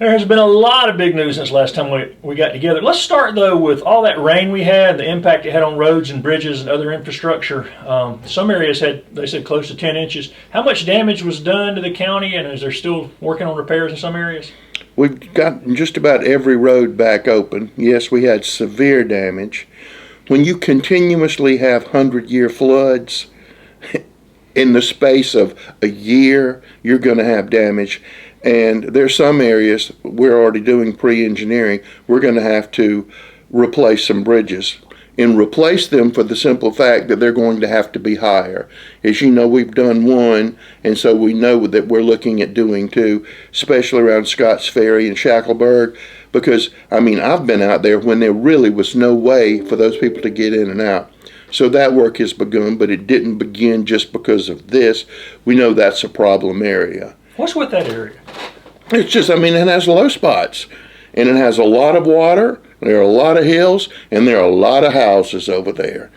There has been a lot of big news since last time we got together. Let's start, though, with all that rain we had, the impact it had on roads and bridges and other infrastructure. Some areas had, they said, close to 10 inches. How much damage was done to the county, and is there still working on repairs in some areas? We've got just about every road back open. Yes, we had severe damage. When you continuously have 100-year floods, in the space of a year, you're going to have damage. And there's some areas we're already doing pre-engineering. We're going to have to replace some bridges and replace them for the simple fact that they're going to have to be higher. As you know, we've done one, and so we know that we're looking at doing two, especially around Scotts Ferry and Shackelburg, because, I mean, I've been out there when there really was no way for those people to get in and out. So that work has begun, but it didn't begin just because of this. We know that's a problem area. What's with that area? It's just, I mean, it has low spots, and it has a lot of water, there are a lot of hills, and there are a lot of houses over there.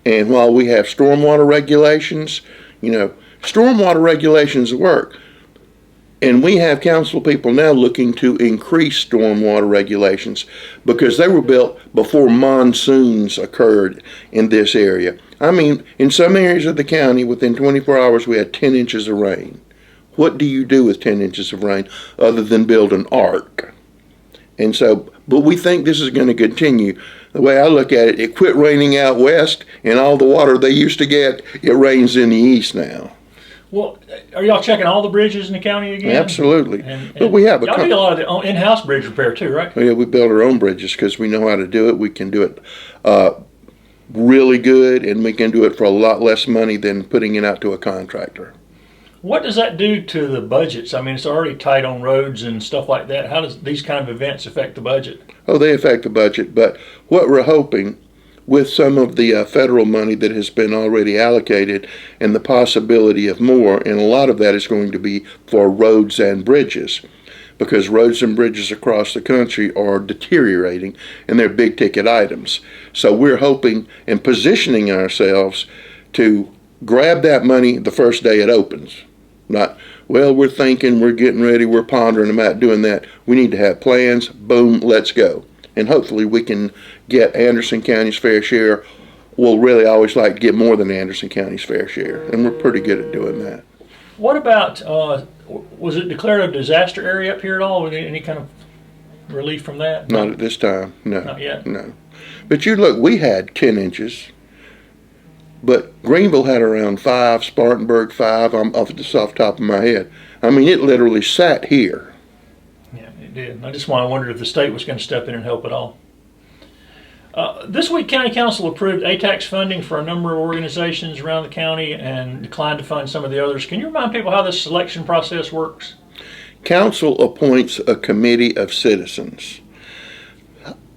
And while we have stormwater regulations, you know, stormwater regulations work. And we have council people now looking to increase stormwater regulations because they were built before monsoons occurred in this area. I mean, in some areas of the county, within 24 hours, we had 10 inches of rain. What do you do with 10 inches of rain other than build an ark? And so, but we think this is going to continue. The way I look at it, it quit raining out west, and all the water they used to get, it rains in the east now. Well, are y'all checking all the bridges in the county again? Absolutely. And but we have y'all do a lot of the in-house bridge repair too, right? Yeah, we build our own bridges because we know how to do it. We can do it really good, and we can do it for a lot less money than putting it out to a contractor. What does that do to the budgets? I mean, it's already tight on roads and stuff like that. How does these kind of events affect the budget? Oh, they affect the budget, but what we're hoping with some of the federal money that has been already allocated and the possibility of more, and a lot of that is going to be for roads and bridges, because roads and bridges across the country are deteriorating and they're big ticket items. So we're hoping and positioning ourselves to grab that money the first day it opens. Not, well, we're thinking, we're getting ready, we're pondering about doing that. We need to have plans, boom, let's go. And hopefully we can get Anderson County's fair share. We'll really always like to get more than Anderson County's fair share, and we're pretty good at doing that. What about, was it declared a disaster area up here at all? Any kind of relief from that? Not at this time, no. Not yet? No. But you look, we had 10 inches. But Greenville had around 5, Spartanburg 5, I'm off the top of my head. I mean, it literally sat here. Yeah, it did. I just wondered if the state was going to step in and help at all. This week, County Council approved ATAX funding for a number of organizations around the county and declined to fund some of the others. Can you remind people how this selection process works? Council appoints a committee of citizens.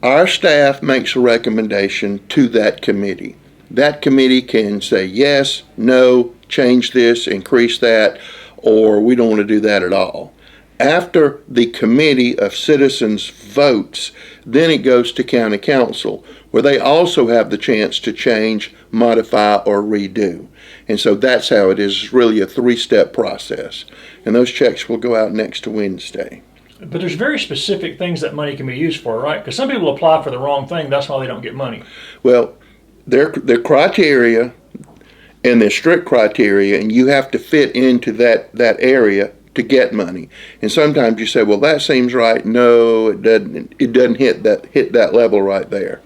Our staff makes a recommendation to that committee. That committee can say yes, no, change this, increase that, or we don't want to do that at all. After the committee of citizens votes, then it goes to county council, where they also have the chance to change, modify, or redo. And so that's how it is. It's really a 3-step process. And those checks will go out next Wednesday. But there's very specific things that money can be used for, right? Because some people apply for the wrong thing. That's why they don't get money. Well, their criteria and their strict criteria, and you have to fit into that area to get money. And sometimes you say, well, that seems right. No, it doesn't. It doesn't hit that level right there.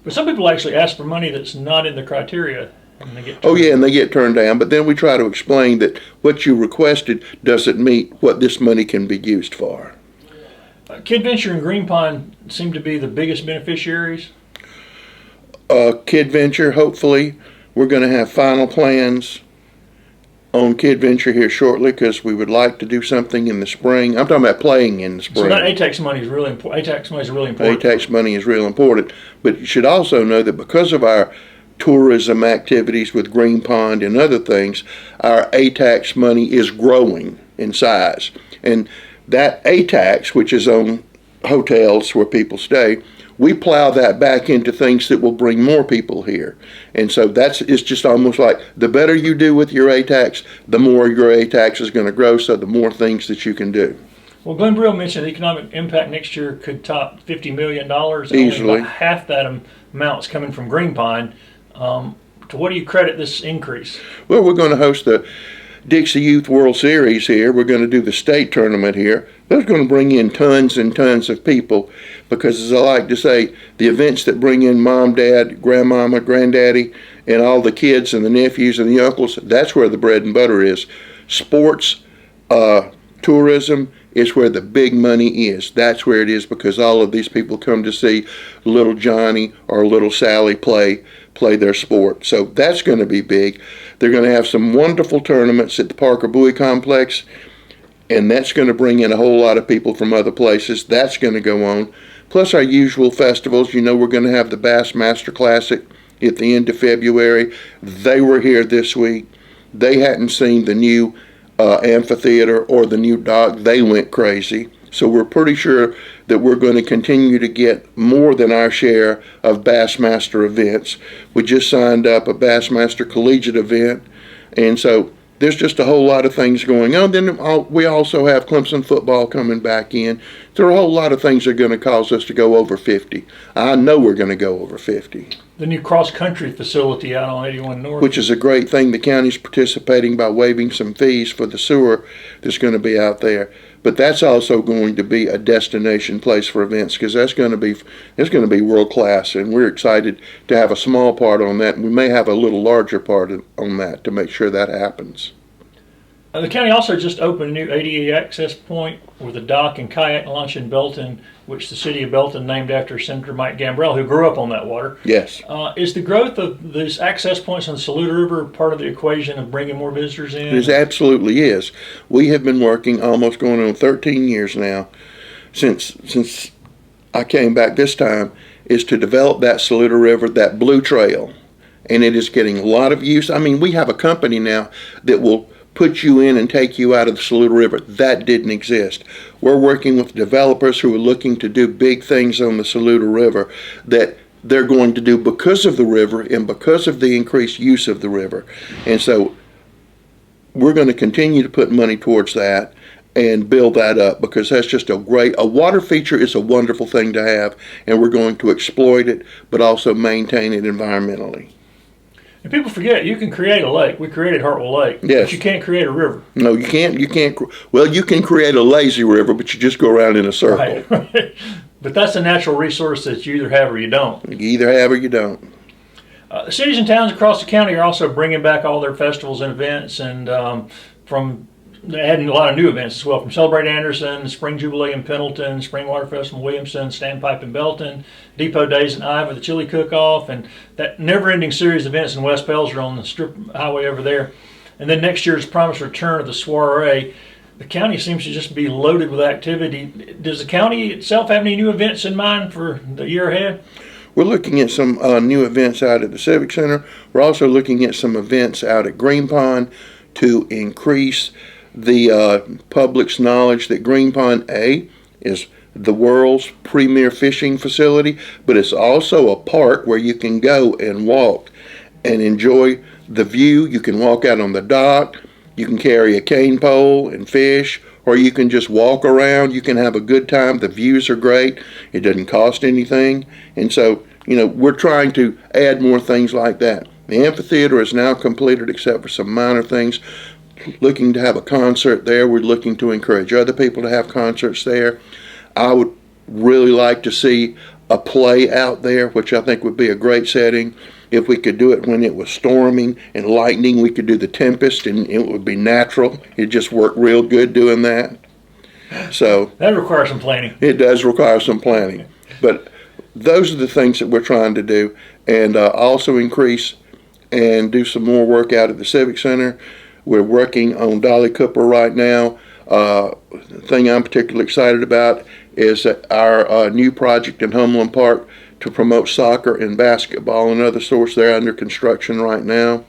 But some people actually ask for money that's not in the criteria, and they get and they get turned down. But then we try to explain that what you requested doesn't meet what this money can be used for. Kid Venture and Green Pond seem to be the biggest beneficiaries. Kid Venture, hopefully, we're going to have final plans on Kid Venture here shortly because we would like to do something in the spring. I'm talking about playing in the spring. So that ATAX money is really important. ATAX money is really important. ATAX money is real important. But you should also know that because of our tourism activities with Green Pond and other things, our ATAX money is growing in size. And that ATAX, which is on hotels where people stay, we plow that back into things that will bring more people here. And so it's just almost like the better you do with your ATAX, the more your ATAX is going to grow, so the more things that you can do. Well, Glenn Brill mentioned the economic impact next year could top $50 million. Easily. Only about half that amount is coming from Green Pine. To what do you credit this increase? Well, we're going to host the Dixie Youth World Series here. We're going to do the state tournament here. That's going to bring in tons and tons of people because, as I like to say, the events that bring in mom, dad, grandmama, granddaddy, and all the kids and the nephews and the uncles, that's where the bread and butter is. Sports, tourism is where the big money is. That's where it is because all of these people come to see little Johnny or little Sally play their sport. So that's going to be big. They're going to have some wonderful tournaments at the Parker Bowie Complex, and that's going to bring in a whole lot of people from other places. That's going to go on. Plus our usual festivals. We're going to have the Bassmaster Classic at the end of February. They were here this week. They hadn't seen the new amphitheater or the new dock. They went crazy. So we're pretty sure that we're going to continue to get more than our share of Bassmaster events. We just signed up a Bassmaster Collegiate event, and so there's just a whole lot of things going on. Then we also have Clemson football coming back in. There are a whole lot of things that are going to cause us to go over 50. I know we're going to go over 50. The new cross-country facility out on 81 North. Which is a great thing. The county's participating by waiving some fees for the sewer that's going to be out there. But that's also going to be a destination place for events because it's going to be world class, and we're excited to have a small part on that. And we may have a little larger part on that to make sure that happens. The county also just opened a new ADA access point with a dock and kayak launch in Belton, which the city of Belton named after Senator Mike Gambrell, who grew up on that water. Yes. Is the growth of these access points on the Saluda River part of the equation of bringing more visitors in? It absolutely is. We have been working almost going on 13 years now, since I came back this time, is to develop that Saluda River, that blue trail, and it is getting a lot of use. I mean, we have a company now that will put you in and take you out of the Saluda River. That didn't exist. We're working with developers who are looking to do big things on the Saluda River that they're going to do because of the river and because of the increased use of the river. And so we're going to continue to put money towards that and build that up because that's just a water feature is a wonderful thing to have, and we're going to exploit it but also maintain it environmentally. And people forget, you can create a lake. We created Hartwell Lake. Yes. But you can't create a river. No, you can't. Well, you can create a lazy river, but you just go around in a circle. Right. But that's a natural resource that you either have or you don't. You either have or you don't. Cities and towns across the county are also bringing back all their festivals and events, and they're adding a lot of new events as well, from Celebrate Anderson, Spring Jubilee in Pendleton, Spring Water Festival in Williamson, Standpipe in Belton, Depot Days in Ivor, the Chili Cook-Off, and that never-ending series of events in West Pelzer on the strip highway over there. And then next year's promised return of the soiree. The county seems to just be loaded with activity. Does the county itself have any new events in mind for the year ahead? We're looking at some new events out at the Civic Center. We're also looking at some events out at Green Pond to increase the public's knowledge that Green Pond is the world's premier fishing facility, but it's also a park where you can go and walk and enjoy the view. You can walk out on the dock, you can carry a cane pole and fish, or you can just walk around. You can have a good time. The views are great. It doesn't cost anything. And so, we're trying to add more things like that. The amphitheater is now completed except for some minor things. Looking to have a concert there. We're looking to encourage other people to have concerts there. I would really like to see a play out there, which I think would be a great setting. If we could do it when it was storming and lightning, we could do the Tempest, and it would be natural. It just worked real good doing that. So that requires some planning. It does require some planning. But those are the things that we're trying to do, and also increase and do some more work out at the Civic Center. We're working on Dolly Cooper right now. The thing I'm particularly excited about is our new project in Humlin Park to promote soccer and basketball and other sports. They're under construction right now.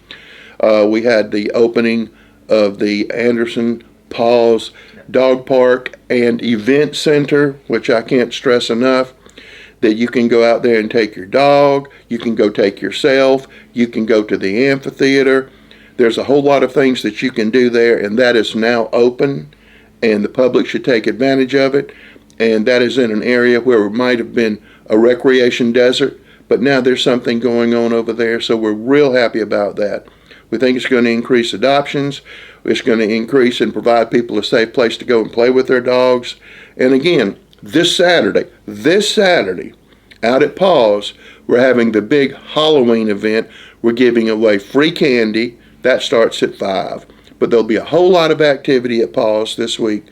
We had the opening of the Anderson Paws Dog Park and Event Center, which I can't stress enough, that you can go out there and take your dog, you can go take yourself, you can go to the amphitheater. There's a whole lot of things that you can do there, and that is now open, and the public should take advantage of it. And that is in an area where it might have been a recreation desert, but now there's something going on over there, so we're real happy about that. We think it's going to increase adoptions. It's going to increase and provide people a safe place to go and play with their dogs. And again, this Saturday, out at Paws, we're having the big Halloween event. We're giving away free candy. That starts at 5. But there'll be a whole lot of activity at Paws this week.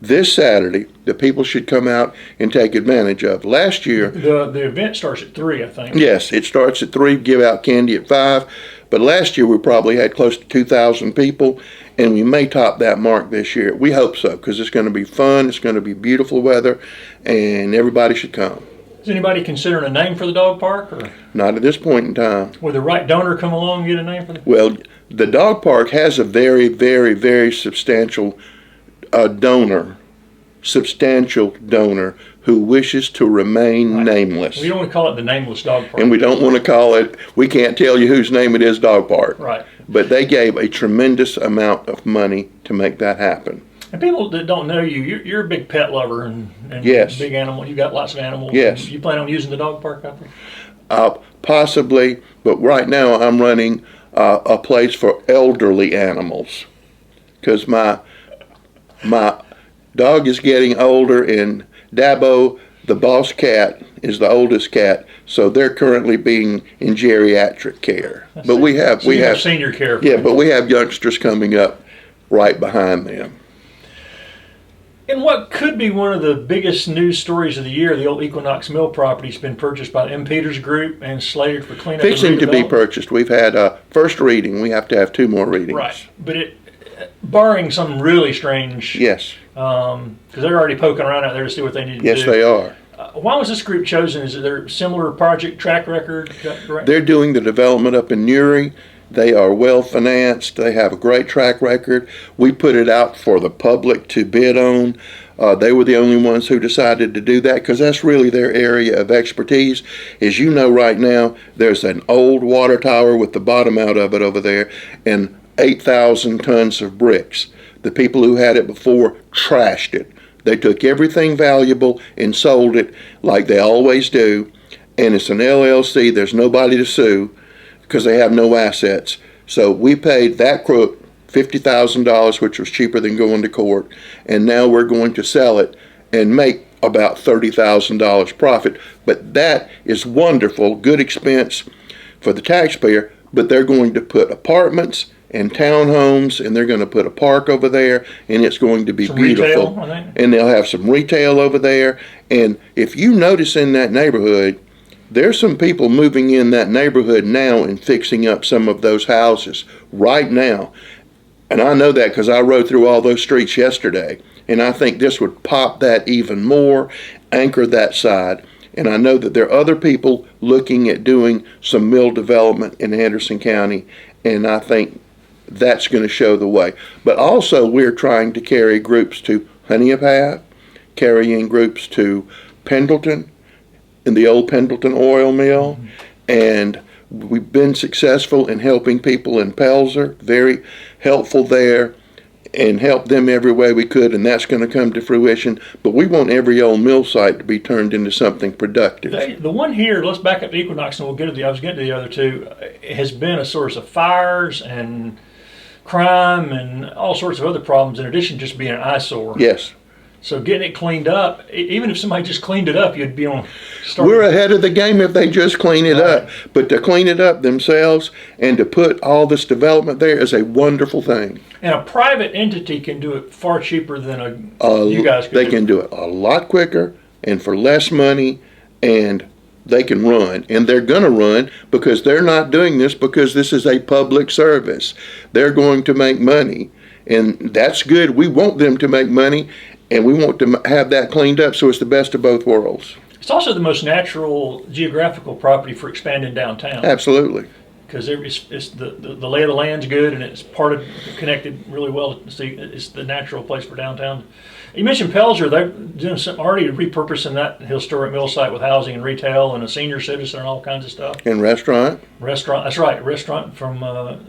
This Saturday, the people should come out and take advantage of. Last year... The event starts at 3, I think. Yes, it starts at 3, give out candy at 5. But last year we probably had close to 2,000 people, and we may top that mark this year. We hope so, because it's going to be fun, it's going to be beautiful weather, and everybody should come. Is anybody considering a name for the dog park? Or not at this point in time. would the right donor come along and get a name for the Well, the dog park has a very, very, very substantial donor who wishes to remain nameless. We don't want to call it the Nameless Dog Park. And we don't want to call it, we can't tell you whose name it is, dog park. Right. But they gave a tremendous amount of money to make that happen. And people that don't know you, you're a big pet lover and yes. Big animal. You got lots of animals. Yes. You plan on using the dog park out there? Possibly, but right now I'm running a place for elderly animals because my dog is getting older, and Dabo, the boss cat, is the oldest cat, so they're currently being in geriatric care. But we have senior care. Yeah, but we have youngsters coming up right behind them. And what could be one of the biggest news stories of the year, the old Equinox mill property has been purchased by the M. Peters Group and slated for cleanup. Fixing to be purchased. We've had a first reading. We have to have 2 more readings. Right, but barring some really strange. Yes. Because they're already poking around out there to see what they need to do. Yes, they are. Why was this group chosen? Is there a similar project track record? They're doing the development up in Newry. They are well financed. They have a great track record. We put it out for the public to bid on. They were the only ones who decided to do that because that's really their area of expertise. As you know right now, there's an old water tower with the bottom out of it over there and 8,000 tons of bricks. The people who had it before trashed it. They took everything valuable and sold it like they always do. And it's an LLC. There's nobody to sue because they have no assets. So we paid that crook $50,000, which was cheaper than going to court. And now we're going to sell it and make about $30,000 profit. But that is wonderful, good expense for the taxpayer. But they're going to put apartments and townhomes, and they're going to put a park over there, and it's going to be some beautiful. Retail, I think. And they'll have some retail over there. And if you notice in that neighborhood, there's some people moving in that neighborhood now and fixing up some of those houses right now. And I know that because I rode through all those streets yesterday. And I think this would pop that even more, anchor that side. And I know that there are other people looking at doing some mill development in Anderson County. And I think that's going to show the way. But also we're trying to carry groups to Honeypath, carrying groups to Pendleton, in the old Pendleton oil mill, and we've been successful in helping people in Pelzer, very helpful there, and helped them every way we could, and that's going to come to fruition. But we want every old mill site to be turned into something productive. The one here, let's back up to Equinox and we'll get to I was getting to the other two, has been a source of fires and crime and all sorts of other problems in addition to just being an eyesore. Yes. So getting it cleaned up, even if somebody just cleaned it up, you'd be on. We're ahead of the game if they just clean it up. But to clean it up themselves and to put all this development there is a wonderful thing. And a private entity can do it far cheaper than you guys could. They can do it a lot quicker and for less money, and they can run. And they're going to run because they're not doing this because this is a public service. They're going to make money, and that's good. We want them to make money. And we want to have that cleaned up so it's the best of both worlds. It's also the most natural geographical property for expanding downtown. Absolutely. Because it's the lay of the land's good, and it's connected really well. It's the natural place for downtown. You mentioned Pelzer. They're doing something already repurposing that historic mill site with housing and retail and a senior citizen and all kinds of stuff. And restaurant. Restaurant. That's right. Restaurant from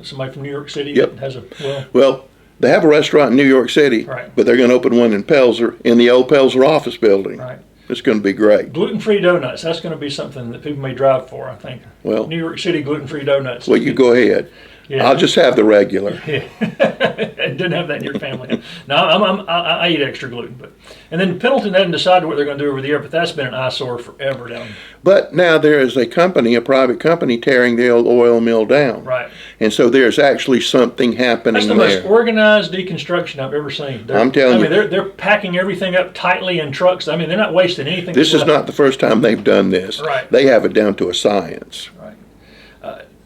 somebody from New York City. Yep. That has a well. They have a restaurant in New York City, Right. but they're going to open one in Pelzer, in the old Pelzer office building. Right. It's going to be great. Gluten-free donuts. That's going to be something that people may drive for, I think. Well, New York City gluten-free donuts. well, you go ahead. Yeah. I'll just have the regular. Yeah. Didn't have that in your family. No, I eat extra gluten. And then Pendleton hadn't decided what they're going to do over the year, but that's been an eyesore forever down there. But now there is a company, a private company, tearing the old oil mill down. Right. And so there's actually something happening That's the there. most organized deconstruction I've ever seen. I'm telling you. they're packing everything up tightly in trucks. I mean, they're not wasting anything. This is not the first time they've done this. Right. They have it down to a science. Right.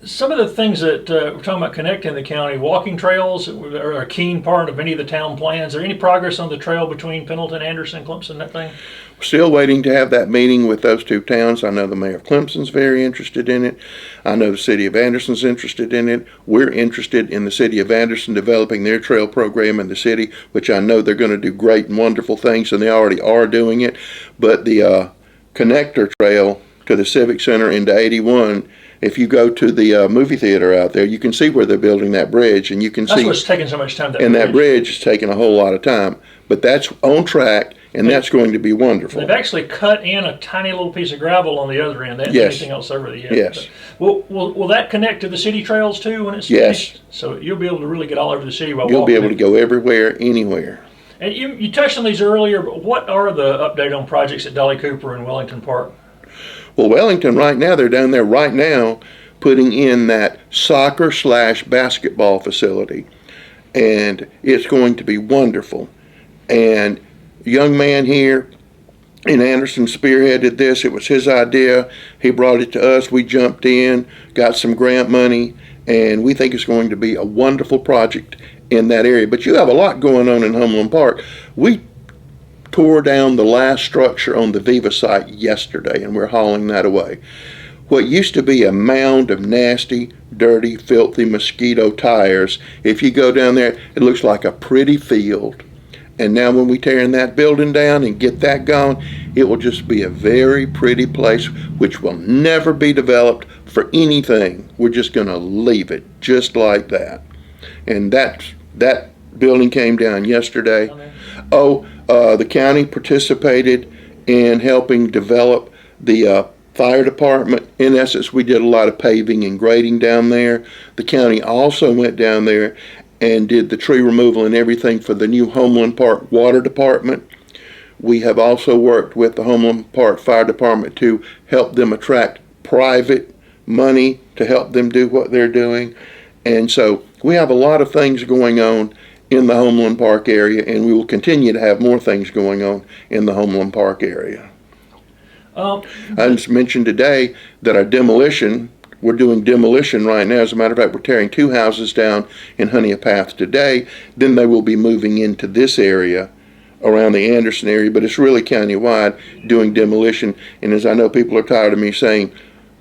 Some of the things that we're talking about connecting the county, walking trails are a keen part of any of the town plans. Is there any progress on the trail between Pendleton, Anderson, Clemson, that thing? Still waiting to have that meeting with those two towns. I know the mayor of Clemson's very interested in it. I know the city of Anderson's interested in it. We're interested in the city of Anderson developing their trail program in the city, which I know they're going to do great and wonderful things, and they already are doing it. But the connector trail to the Civic Center into 81, if you go to the movie theater out there, you can see where they're building that bridge, and you can That's see. what's taking so much time. And that bridge is taking a whole lot of time, but that's on track, and that's going to be wonderful. They've actually cut in a tiny little piece of gravel on the other end. They haven't done anything else over the yet. Yes. Will that connect to the city trails too when it's Yes. finished? So you'll be able to really get all over the city while You'll walking. be able to go everywhere, anywhere. And you touched on these earlier, but what are the update on projects at Dolly Cooper and Wellington Park? Well, Wellington right now, they're down there right now putting in that soccer/basketball facility, and it's going to be wonderful. And a young man here in Anderson spearheaded this. It was his idea. He brought it to us. We jumped in, got some grant money, and we think it's going to be a wonderful project in that area. But you have a lot going on in Humboldt Park. We tore down the last structure on the Viva site yesterday, and we're hauling that away. What used to be a mound of nasty, dirty, filthy mosquito tires, if you go down there, it looks like a pretty field. And now when we tear that building down and get that gone, it will just be a very pretty place, which will never be developed for anything. We're just going to leave it just like that. And that building came down yesterday. The county participated in helping develop the fire department. In essence, we did a lot of paving and grading down there. The county also went down there and did the tree removal and everything for the new Homeland Park Water Department. We have also worked with the Homeland Park Fire Department to help them attract private money to help them do what they're doing. And so we have a lot of things going on in the Homeland Park area, and we will continue to have more things going on in the Homeland Park area. I just mentioned today that our demolition, we're doing demolition right now. As a matter of fact, we're tearing 2 houses down in Honea Path today. Then they will be moving into this area around the Anderson area, but it's really countywide doing demolition. And as I know, people are tired of me saying,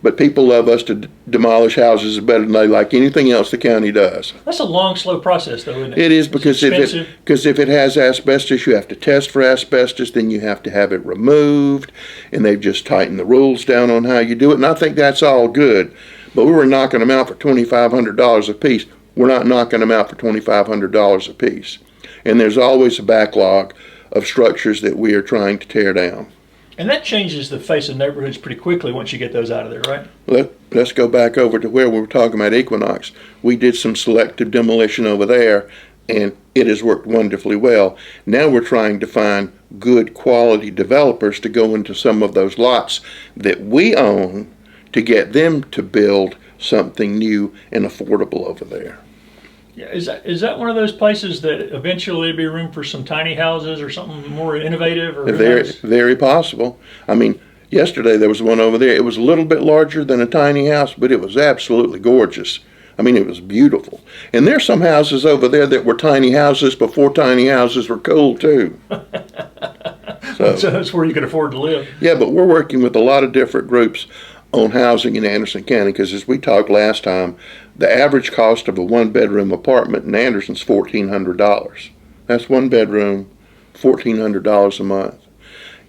but people love us to demolish houses better than they like anything else the county does. That's a long, slow process, though, isn't it? It is, because if it has asbestos, you have to test for asbestos, then you have to have it removed, and they've just tightened the rules down on how you do it, and I think that's all good. But we were knocking them out for $2,500 a piece. We're not knocking them out for $2,500 a piece. And there's always a backlog of structures that we are trying to tear down. And that changes the face of neighborhoods pretty quickly once you get those out of there, right? Let's go back over to where we were talking about Equinox. We did some selective demolition over there, and it has worked wonderfully well. Now we're trying to find good quality developers to go into some of those lots that we own to get them to build something new and affordable over there. Yeah, is that one of those places that eventually there'd be room for some tiny houses or something more innovative? Or very possible. I mean, yesterday there was one over there. It was a little bit larger than a tiny house, but it was absolutely gorgeous. I mean, it was beautiful. And there's some houses over there that were tiny houses before tiny houses were cool too. So that's where you could afford to live. Yeah, but we're working with a lot of different groups on housing in Anderson County, because as we talked last time, the average cost of a 1-bedroom apartment in Anderson's $1,400. That's 1 bedroom, $1,400 a month.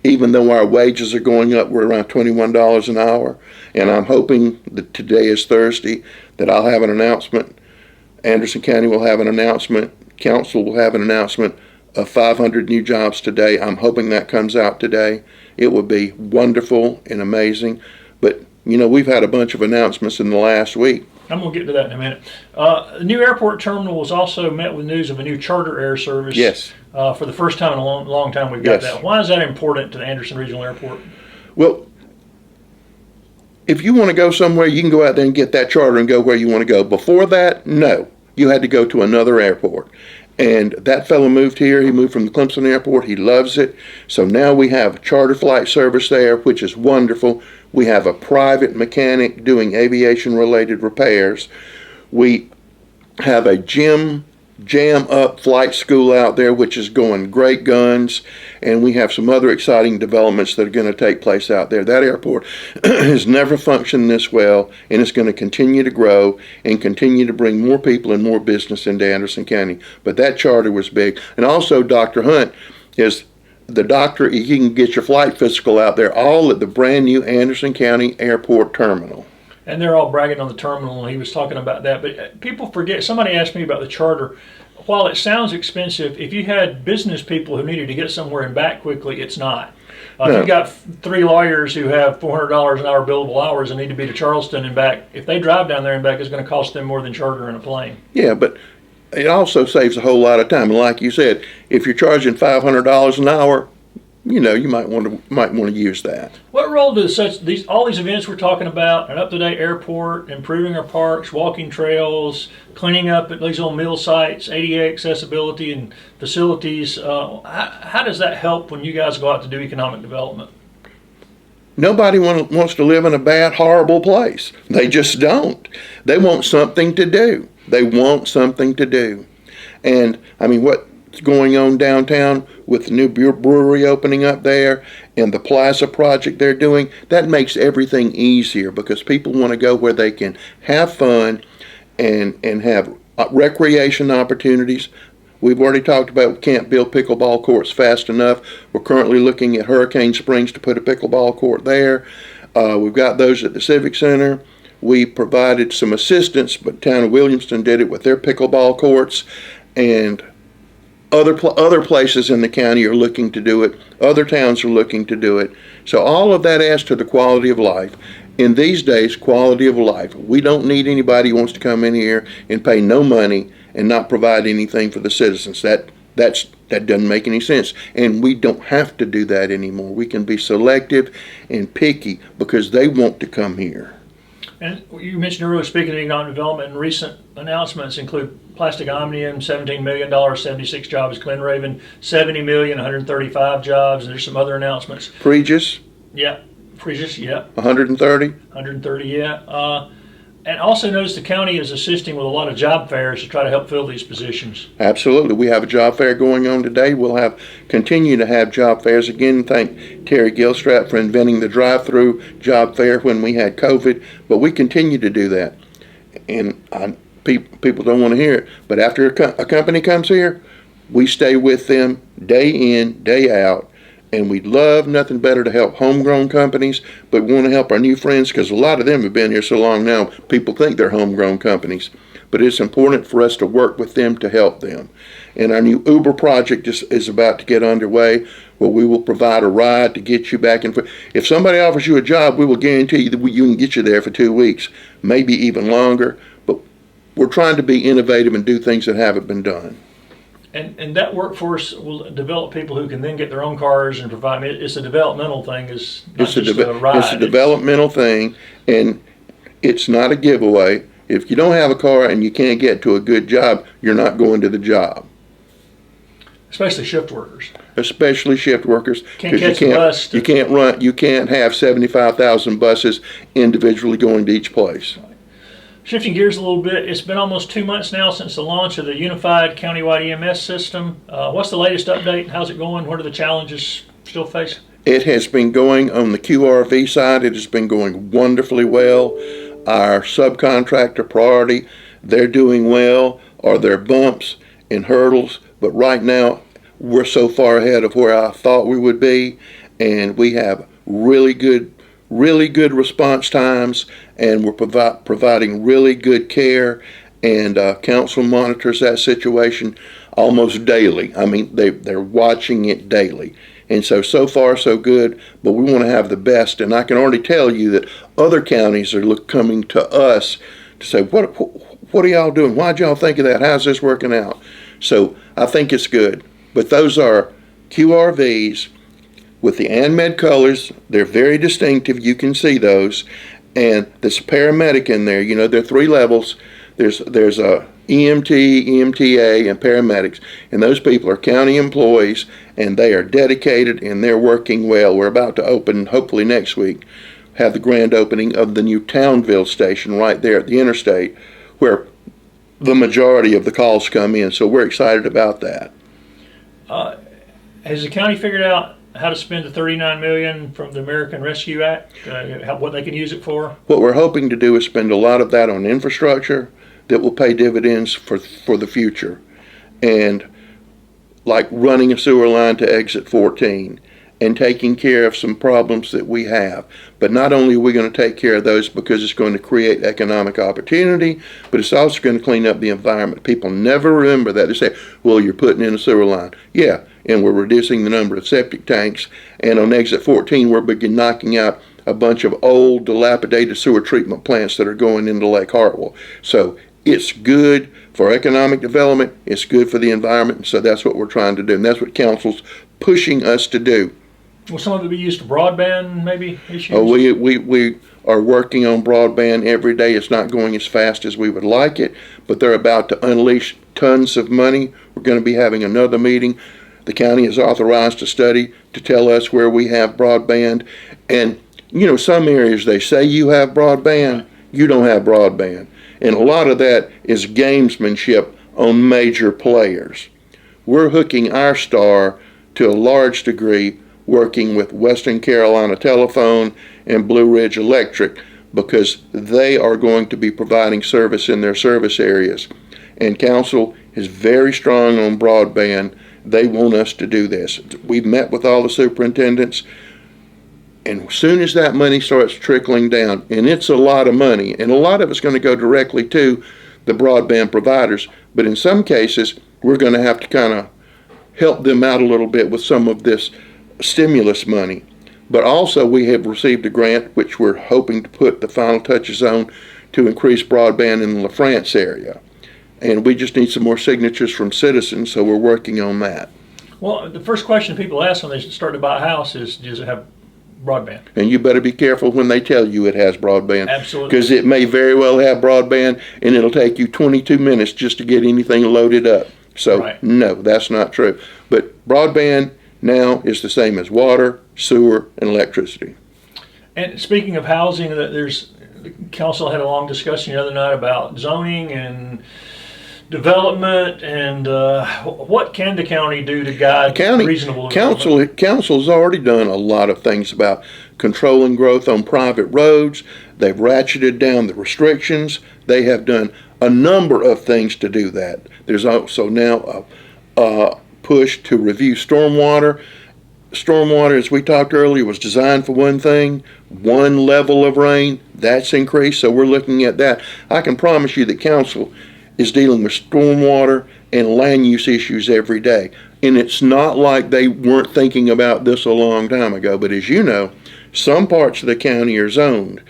Even though our wages are going up, we're around $21 an hour, and I'm hoping that today is Thursday, that I'll have an announcement. Anderson County will have an announcement council will have an announcement of 500 new jobs today. I'm hoping that comes out today. It would be wonderful and amazing. But, you know, we've had a bunch of announcements in the last week. I'm going to get to that in a minute. The new airport terminal was also met with news of a new charter air service. Yes. For the first time in a long time we've got Yes. that. Why is that important to the Anderson Regional Airport? Well, if you want to go somewhere, you can go out there and get that charter and go where you want to go. Before that, no. You had to go to another airport. And that fellow moved here. He moved from the Clemson Airport. He loves it. So now we have charter flight service there, which is wonderful. We have a private mechanic doing aviation-related repairs. We have a jam-up flight school out there, which is going great guns. And we have some other exciting developments that are going to take place out there. That airport has never functioned this well, and it's going to continue to grow and continue to bring more people and more business into Anderson County. But that charter was big. And also, Dr. Hunt is the doctor. You can get your flight physical out there, all at the brand new Anderson County Airport Terminal. And they're all bragging on the terminal, and he was talking about that. But people forget, somebody asked me about the charter. While it sounds expensive, if you had business people who needed to get somewhere and back quickly, it's not. No. If you've got 3 lawyers who have $400 an hour billable hours and need to be to Charleston and back, if they drive down there and back, it's going to cost them more than chartering a plane. Yeah, but it also saves a whole lot of time. And like you said, if you're charging $500 an hour, you know, you might want to use that. What role do all these events we're talking about, an up-to-date airport, improving our parks, walking trails, cleaning up at these old mill sites, ADA accessibility and facilities, how does that help when you guys go out to do economic development? Nobody wants to live in a bad, horrible place. They just don't. They want something to do. They want something to do. And, I mean, what's going on downtown with the new brewery opening up there and the plaza project they're doing, that makes everything easier because people want to go where they can have fun and have recreation opportunities. We've already talked about we can't build pickleball courts fast enough. We're currently looking at Hurricane Springs to put a pickleball court there. We've got those at the Civic Center. We provided some assistance, but town of Williamston did it with their pickleball courts, and other places in the county are looking to do it. Other towns are looking to do it. So all of that adds to the quality of life. In these days, quality of life. We don't need anybody who wants to come in here and pay no money and not provide anything for the citizens. That doesn't make any sense. And we don't have to do that anymore. We can be selective and picky because they want to come here. And you mentioned earlier, speaking of economic development, and recent announcements include Plastic Omnium, $17 million, 76 jobs. Glenraven, $70 million, 135 jobs. And there's some other announcements. Pregis? Yeah. Pregis, yeah. 130? 130, yeah. And also notice the county is assisting with a lot of job fairs to try to help fill these positions. Absolutely. We have a job fair going on today. We'll continue to have job fairs. Again, thank Terry Gilstrap for inventing the drive-through job fair when we had COVID. But we continue to do that. And people don't want to hear it. But after a company comes here, we stay with them day in, day out. And we'd love nothing better to help homegrown companies, but we want to help our new friends because a lot of them have been here so long now, people think they're homegrown companies. But it's important for us to work with them to help them. And our new Uber project is about to get underway, where we will provide a ride to get you back in. If somebody offers you a job, we will guarantee you that you can get you there for 2 weeks, maybe even longer. But we're trying to be innovative and do things that haven't been done. And that workforce will develop people who can then get their own cars and provide. I mean, it's a developmental thing. It's not just a ride. It's a developmental thing, and it's not a giveaway. If you don't have a car and you can't get to a good job, you're not going to the job. Especially shift workers. Especially shift workers. Can't catch the bus. You can't run. You can't have 75,000 buses individually going to each place. Shifting gears a little bit, it's been almost 2 months now since the launch of the unified countywide EMS system. What's the latest update? How's it going? What are the challenges still facing? It has been going on the QRV side. It has been going wonderfully well. Our subcontractor Priority, they're doing well. Are there bumps and hurdles? But right now, we're so far ahead of where I thought we would be, and we have really good response times, and we're providing really good care, and council monitors that situation almost daily. I mean, they're watching it daily. And so far so good, but we want to have the best. And I can already tell you that other counties are coming to us to say, what are y'all doing? Why'd y'all think of that? How's this working out? So I think it's good. But those are QRVs with the ANMED colors. They're very distinctive. You can see those. And there's paramedic in there. You know, there are 3 levels. There's a EMT, EMTA, and paramedics. And those people are county employees, and they are dedicated, and they're working well. We're about to open, hopefully next week, have the grand opening of the new Townville station right there at the interstate, where the majority of the calls come in. So we're excited about that. Has the county figured out how to spend the $39 million from the American Rescue Act? What they can use it for? What we're hoping to do is spend a lot of that on infrastructure that will pay dividends for the future, and like running a sewer line to exit 14 and taking care of some problems that we have. But not only are we going to take care of those because it's going to create economic opportunity, but it's also going to clean up the environment. People never remember that. They say, well, you're putting in a sewer line. Yeah, and we're reducing the number of septic tanks, and on exit 14 we're beginning knocking out a bunch of old dilapidated sewer treatment plants that are going into Lake Hartwell. So it's good for economic development, it's good for the environment, so that's what we're trying to do, and that's what council's pushing us to do. Will some of it be used for broadband, maybe, issues? Oh, we are working on broadband every day. It's not going as fast as we would like it, but they're about to unleash tons of money. We're going to be having another meeting. The county is authorized a study to tell us where we have broadband, and you know, some areas they say you have broadband, you don't have broadband. And a lot of that is gamesmanship on major players. We're hooking our star to a large degree working with Western Carolina Telephone and Blue Ridge Electric because they are going to be providing service in their service areas. And council is very strong on broadband. They want us to do this. We've met with all the superintendents, and as soon as that money starts trickling down, and it's a lot of money, and a lot of it's going to go directly to the broadband providers, but in some cases, we're going to have to kind of help them out a little bit with some of this stimulus money. But also, we have received a grant, which we're hoping to put the final touches on to increase broadband in the LaFrance area. And we just need some more signatures from citizens, so we're working on that. Well, the first question people ask when they start to buy a house is, does it have broadband? And you better be careful when they tell you it has broadband. Absolutely. Because it may very well have broadband, and it'll take you 22 minutes just to get anything loaded up. So, right. No, that's not true. But broadband now is the same as water, sewer, and electricity. And speaking of housing, the council had a long discussion the other night about zoning and development, and what can the county do to guide reasonable development? Council's already done a lot of things about controlling growth on private roads. They've ratcheted down the restrictions. They have done a number of things to do that. There's also now a push to review stormwater. Stormwater, as we talked earlier, was designed for one thing, one level of rain. That's increased, so we're looking at that. I can promise you that council is dealing with stormwater and land use issues every day. And it's not like they weren't thinking about this a long time ago, but as you know, some parts of the county are zoned.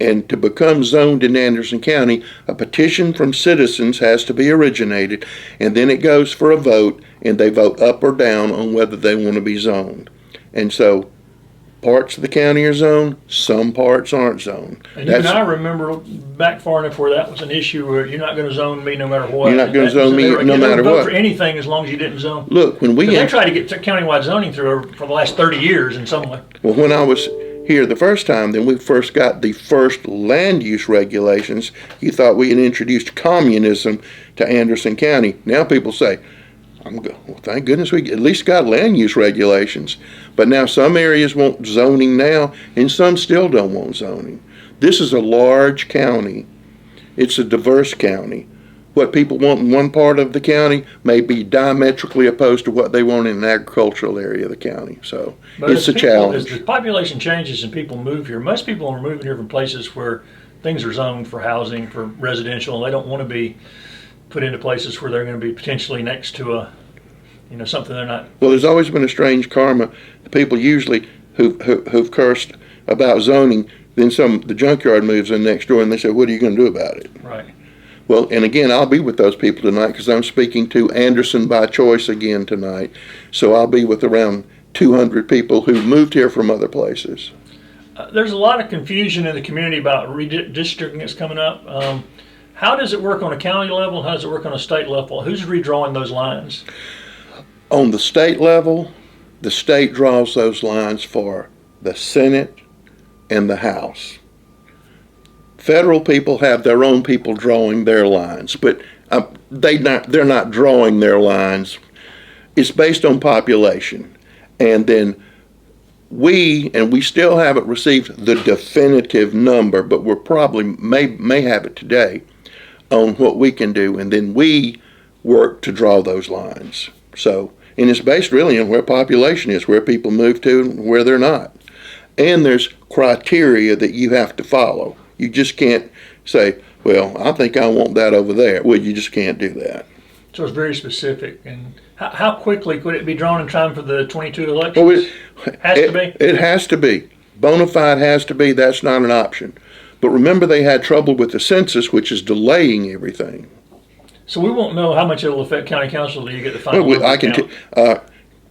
And to become zoned in Anderson County, a petition from citizens has to be originated, and then it goes for a vote, and they vote up or down on whether they want to be zoned. And so parts of the county are zoned, some parts aren't zoned. And you and I remember back far enough where that was an issue where you're not going to zone me no matter what. You're not going to zone me no matter vote what. For anything as long as you didn't zone. Look, when they tried to get countywide zoning through for the last 30 years in some way. Well, when I was here the first time, then we first got the first land use regulations. You thought we had introduced communism to Anderson County. Now people say, well, thank goodness we at least got land use regulations. But now some areas want zoning now, and some still don't want zoning. This is a large county. It's a diverse county. What people want in one part of the county may be diametrically opposed to what they want in an agricultural area of the county. So it's a challenge. As the population changes and people move here, most people are moving here from places where things are zoned for housing, for residential, and they don't want to be put into places where they're going to be potentially next to a, something they're not. Well, there's always been a strange karma. The people usually who've cursed about zoning, then the junkyard moves in next door and they say, what are you going to do about it? Right. Well, and again, I'll be with those people tonight because I'm speaking to Anderson by choice again tonight. So I'll be with around 200 people who moved here from other places. There's a lot of confusion in the community about redistricting that's coming up. How does it work on a county level? How does it work on a state level? Who's redrawing those lines? On the state level, the state draws those lines for the Senate and the House. Federal people have their own people drawing their lines, but they're not drawing their lines. It's based on population. And then we still haven't received the definitive number, but we're probably may have it today on what we can do, and then we work to draw those lines. So, and it's based really on where population is, where people move to and where they're not. And there's criteria that you have to follow. You just can't say, well, I think I want that over there. Well, you just can't do that. So it's very specific. And how quickly could it be drawn in time for the 22 elections? Well, has to be? It has to be. Bona fide has to be. That's not an option. But remember, they had trouble with the census, which is delaying everything. So we won't know how much it will affect county council till you get the final Well, I can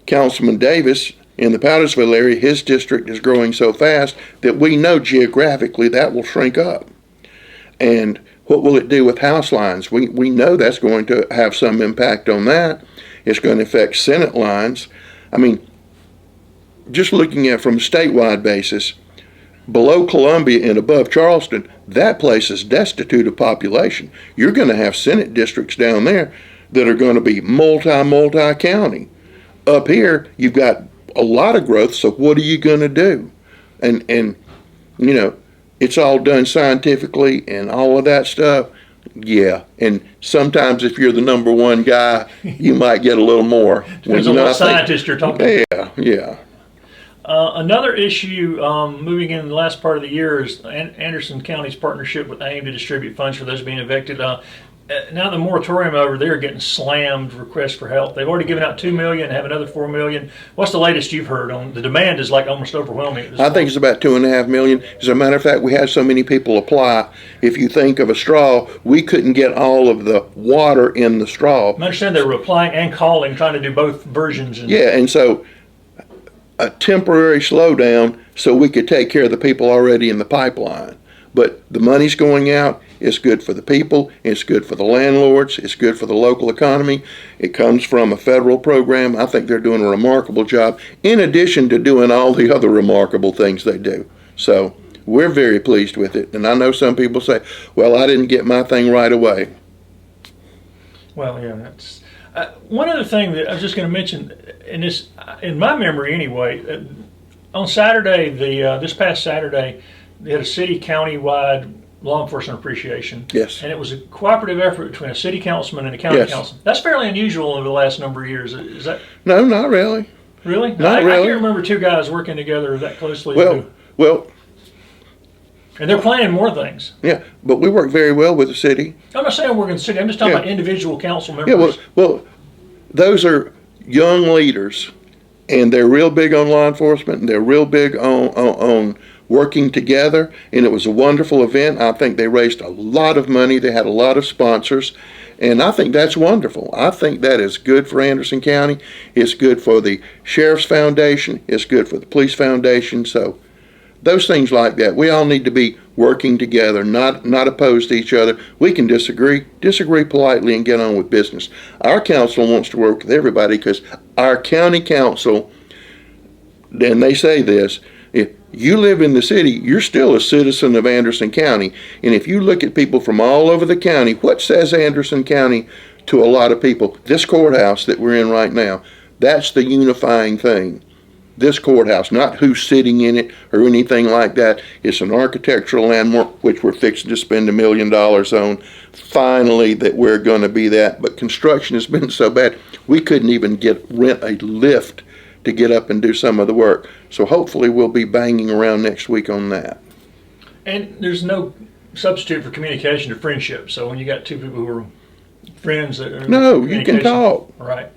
Councilman Davis in the Powdersville area, his district is growing so fast that we know geographically that will shrink up. And what will it do with house lines? We know that's going to have some impact on that. It's going to affect Senate lines. I mean, just looking at from a statewide basis, below Columbia and above Charleston, that place is destitute of population. You're going to have Senate districts down there that are going to be multi-county. Up here, you've got a lot of growth, so what are you going to do? And it's all done scientifically and all of that stuff. Yeah, and sometimes if you're the number one guy, you might get a little more. Depends on what scientist you're talking about. Yeah. Another issue moving in the last part of the year is Anderson County's partnership with AIM to distribute funds for those being evicted. Now the moratorium over there getting slammed requests for help. They've already given out $2 million, have another $4 million. What's the latest you've heard on the demand? Is like almost overwhelming at this point. I think it's about $2.5 million. As a matter of fact, we had so many people apply. If you think of a straw, we couldn't get all of the water in the straw. I understand they were applying and calling, trying to do both versions. Yeah, and so a temporary slowdown so we could take care of the people already in the pipeline. But the money's going out. It's good for the people. It's good for the landlords. It's good for the local economy. It comes from a federal program. I think they're doing a remarkable job, in addition to doing all the other remarkable things they do. So we're very pleased with it. And I know some people say, well, I didn't get my thing right away. Well, yeah, that's one other thing that I was just going to mention, in my memory anyway, on Saturday, this past Saturday, they had a city-county-wide law enforcement appreciation. Yes. And it was a cooperative effort between a city councilman and a county councilman. That's fairly unusual over the last number of years. Is that? No, not really. Really? Not really. I can't remember two guys working together that closely. Well. And they're planning more things. Yeah, but we work very well with the city. I'm not saying working with the city. I'm just talking about individual council members. Yeah, well, those are young leaders, and they're real big on law enforcement, and they're real big on working together, and it was a wonderful event. I think they raised a lot of money. They had a lot of sponsors, and I think that's wonderful. I think that is good for Anderson County. It's good for the Sheriff's Foundation. It's good for the Police Foundation. So those things like that, we all need to be working together, not opposed to each other. We can disagree politely and get on with business. Our council wants to work with everybody because our county council, and they say this, if you live in the city, you're still a citizen of Anderson County. And if you look at people from all over the county, what says Anderson County to a lot of people? This courthouse that we're in right now, that's the unifying thing. This courthouse, not who's sitting in it or anything like that. It's an architectural landmark, which we're fixing to spend $1 million on. Finally, that we're going to be that. But construction has been so bad, we couldn't even rent a lift to get up and do some of the work. So hopefully we'll be banging around next week on that. And there's no substitute for communication to friendship. So when you got two people who are friends that are No, you can talk. Right.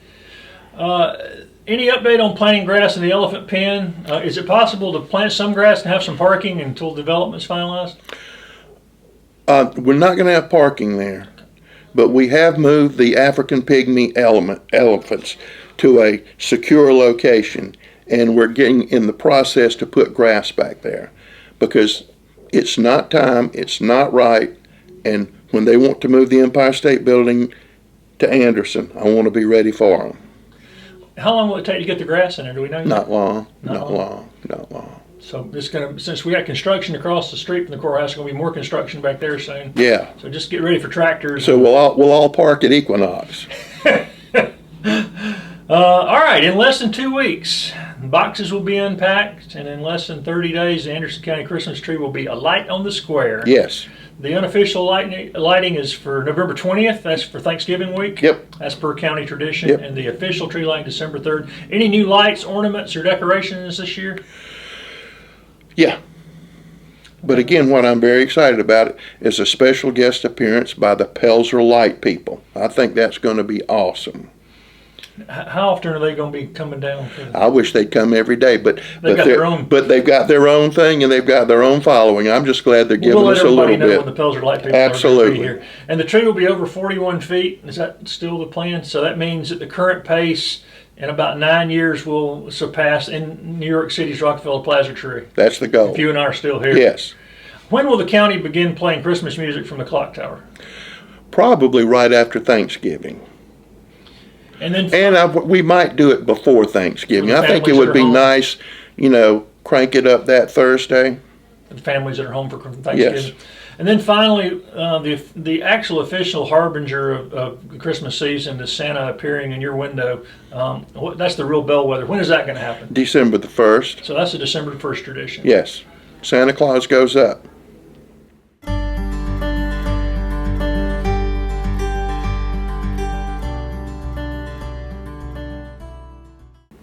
Any update on planting grass in the elephant pen? Is it possible to plant some grass and have some parking until development's finalized? We're not going to have parking there, but we have moved the African pygmy elephants to a secure location, and we're getting in the process to put grass back there because it's not time, it's not right, and when they want to move the Empire State Building to Anderson, I want to be ready for them. How long will it take to get the grass in there? Do we know? Not long. So since we got construction across the street from the courthouse, going to be more construction back there soon. Yeah. So just get ready for tractors. So we'll all park at Equinox. All right, in less than 2 weeks, boxes will be unpacked, and in less than 30 days, the Anderson County Christmas tree will be alight on the square. Yes. The unofficial lighting is for November 20th. That's for Thanksgiving week. Yep. That's per county tradition. Yep. And the official tree lighting December 3rd. Any new lights, ornaments, or decorations this year? Yeah. But again, what I'm very excited about is a special guest appearance by the Pelzer Light people. I think that's going to be awesome. How often are they going to be coming down? I wish they'd come every day, but They've got their own. But they've got their own thing and they've got their own following. I'm just glad they're giving us a little bit. We'll let everybody know when the Pelzer Light people Absolutely. are going to be here. And the tree will be over 41 feet. Is that still the plan? So that means that the current pace in about 9 years will surpass in New York City's Rockefeller Plaza tree. That's the goal. If you and I are still here. Yes. When will the county begin playing Christmas music from the clock tower? Probably right after Thanksgiving. And then we might do it before Thanksgiving. I think it families would that be are home. nice, crank it up that Thursday. the families that are home for Thanksgiving. Yes. And then finally, the actual official harbinger of the Christmas season is Santa appearing in your window. That's the real bellwether. When is that going to happen? December the 1st. So that's a December 1st tradition. Yes. Santa Claus goes up.